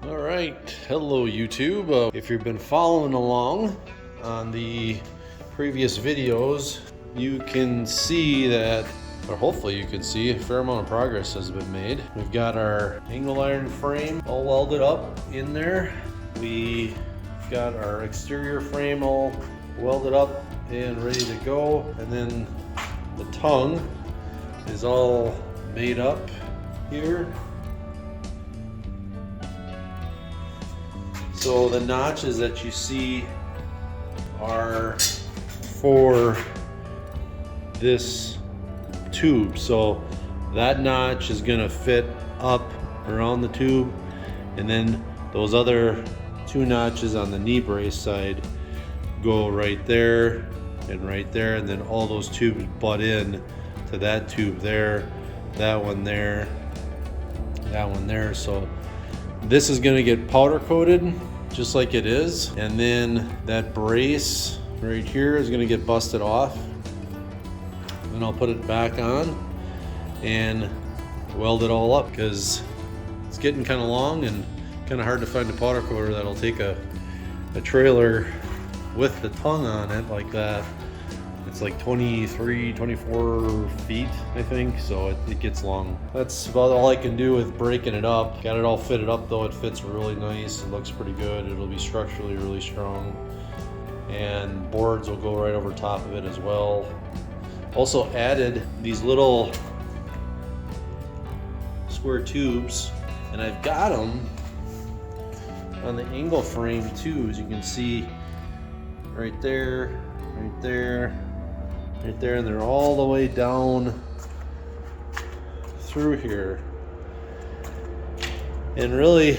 All right, hello YouTube. If you've been following along on the previous videos, you can see that, or hopefully you can see, a fair amount of progress has been made. We've got our angle iron frame all welded up in there. We've got our exterior frame all welded up and ready to go. And then the tongue is all made up here. So the notches that you see are for this tube. So that notch is gonna fit up around the tube, and then those other two notches on the knee brace side go right there and right there, and then all those tubes butt in to that tube there, that one there, that one there. So this is gonna get powder coated just like it is, and then that brace right here is gonna get busted off. Then I'll put it back on and weld it all up, because it's getting kind of long and kind of hard to find a powder coater that'll take a trailer with the tongue on it like that. It's like 23, 24 feet, I think, so it gets long. That's about all I can do with breaking it up. Got it all fitted up though. It fits really nice. It looks pretty good. It'll be structurally really strong. And boards will go right over top of it as well. Also added these little square tubes, and I've got them on the angle frame too, as you can see right there, right there, right there, and they're all the way down through here. And really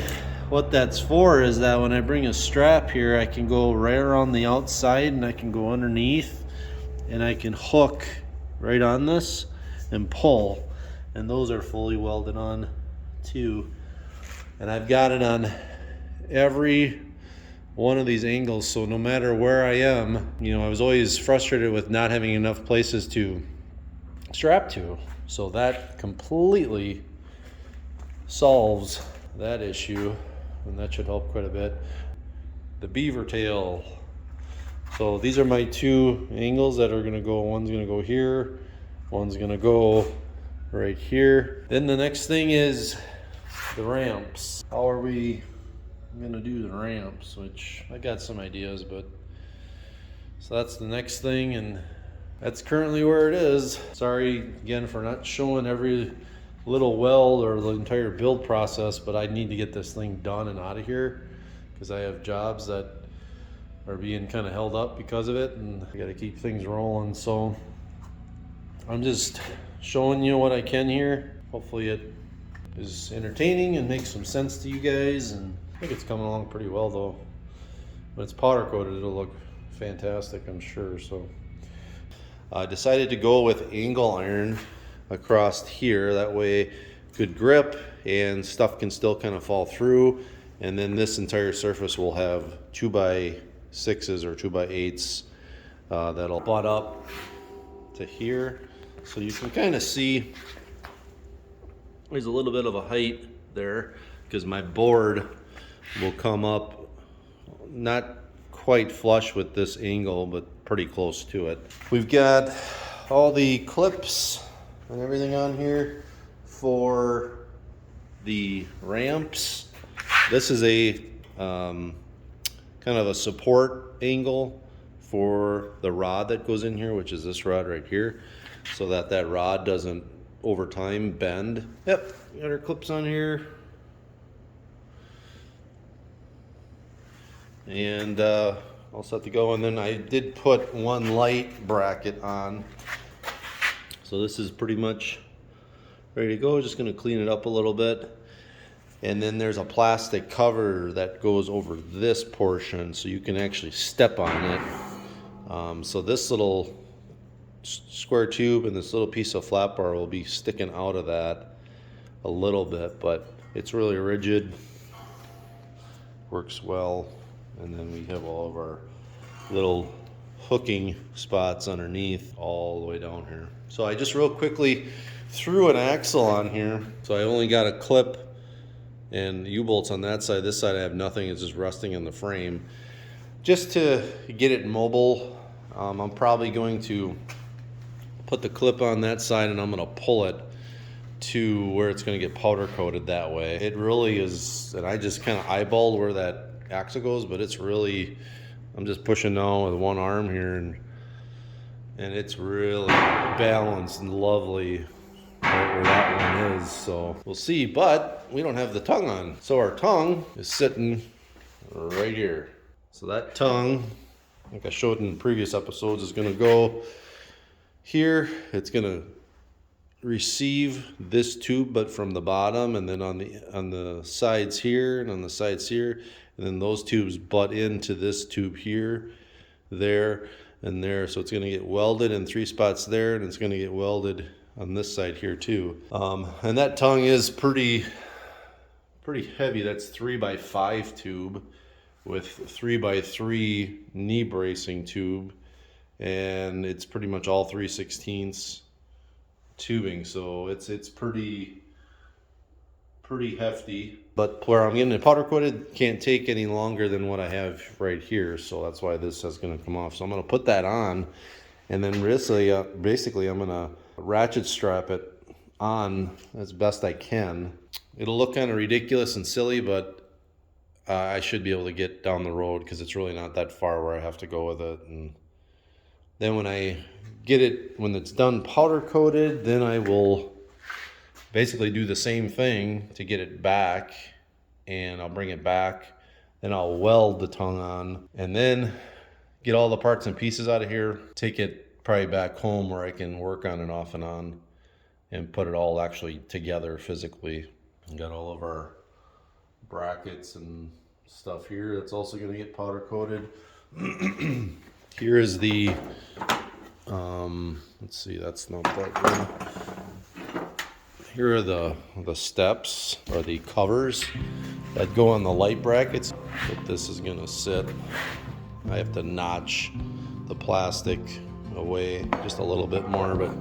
what that's for is that when I bring a strap here, I can go right around the outside and I can go underneath and I can hook right on this and pull, and those are fully welded on too. And I've got it on every one of these angles, so no matter where I am, you know, I was always frustrated with not having enough places to strap to, so that completely solves that issue, and that should help quite a bit. The beaver tail, so these are my two angles that are going to go, one's going to go here, one's going to go right here. Then the next thing is the ramps. How are we gonna do the ramps? Which I got some ideas, but so that's the next thing, and that's currently where it is. Sorry again for not showing every little weld or the entire build process, but I need to get this thing done and out of here because I have jobs that are being kind of held up because of it, and I got to keep things rolling. So I'm just showing you what I can here. Hopefully it is entertaining and makes some sense to you guys, and I think it's coming along pretty well though. When it's powder coated, it'll look fantastic, I'm sure. So I decided to go with angle iron across here. That way, good grip and stuff can still kind of fall through. And then this entire surface will have 2x6s or 2x8s that'll butt up to here. So you can kind of see there's a little bit of a height there because my board will come up not quite flush with this angle, but pretty close to it. We've got all the clips and everything on here for the ramps. This is a kind of a support angle for the rod that goes in here, which is this rod right here, so that that rod doesn't over time bend. Yep, got our clips on here. And all set to go. And then I did put one light bracket on, so this is pretty much ready to go. Just going to clean it up a little bit, and then there's a plastic cover that goes over this portion so you can actually step on it. So this little square tube and this little piece of flat bar will be sticking out of that a little bit, but it's really rigid, works well. And then we have all of our little hooking spots underneath all the way down here. So I just real quickly threw an axle on here. So I only got a clip and U-bolts on that side. This side I have nothing, it's just resting in the frame. Just to get it mobile, I'm probably going to put the clip on that side and I'm going to pull it to where it's going to get powder coated that way. It really is, and I just kind of eyeballed where that axle goes, but it's really, I'm just pushing now with one arm here, and it's really balanced and lovely right where that one is. So we'll see, but we don't have the tongue on. So our tongue is sitting right here. So that tongue, like I showed in previous episodes, is going to go here. It's going to receive this tube, but from the bottom, and then on the sides here and on the sides here, and then those tubes butt into this tube here, there, and there. So it's going to get welded in 3 spots there, and it's going to get welded on this side here too. And that tongue is pretty heavy. That's 3x5 tube with 3x3 knee bracing tube, and it's pretty much all 3/16 tubing, so it's pretty hefty. But where I'm getting it powder coated can't take any longer than what I have right here, so that's why this is going to come off. So I'm going to put that on, and then basically I'm going to ratchet strap it on as best I can. It'll look kind of ridiculous and silly, but I should be able to get down the road because it's really not that far where I have to go with it. And then when I get it, when it's done powder coated, then I will basically do the same thing to get it back, and I'll bring it back, then I'll weld the tongue on, and then get all the parts and pieces out of here, take it probably back home where I can work on it off and on and put it all actually together physically. We got all of our brackets and stuff here that's also going to get powder coated. Here is the let's see, that's not that good. Here are the steps, or the covers that go on the light brackets, but this is going to sit. I have to notch the plastic away just a little bit more, but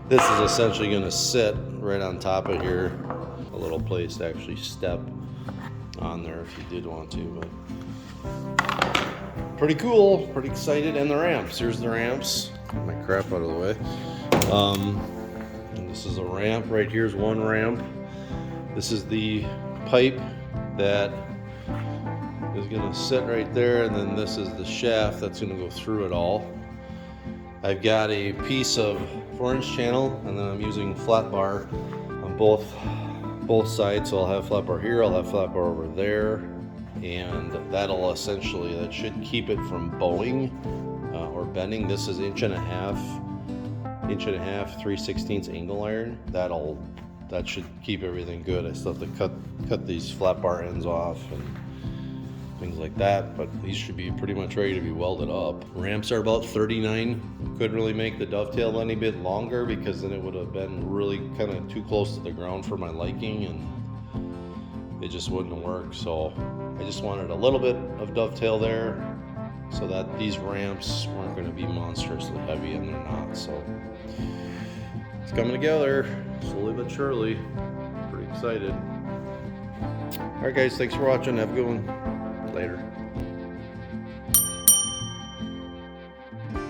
this is essentially going to sit right on top of here. A little place to actually step on there if you did want to, but pretty cool, pretty excited. And the ramps, here's the ramps. Get my crap out of the way. And this is a ramp. Right here's one ramp. This is the pipe that is going to sit right there, and then this is the shaft that's going to go through it all. I've got a piece of 4-inch channel, and then I'm using flat bar on both sides. So I'll have flat bar here, I'll have flat bar over there, and that'll essentially, that should keep it from bowing or bending. This is 1.5 inch, 3/16 angle iron. That should keep everything good. I still have to cut these flat bar ends off and things like that, but these should be pretty much ready to be welded up. Ramps are about 39. Couldn't really make the dovetail any bit longer because then it would have been really kind of too close to the ground for my liking, and it just wouldn't work. So I just wanted a little bit of dovetail there so that these ramps weren't going to be monstrously heavy, and they're not. So it's coming together slowly but surely. Pretty excited. All right, guys, thanks for watching. Have a good one. Later.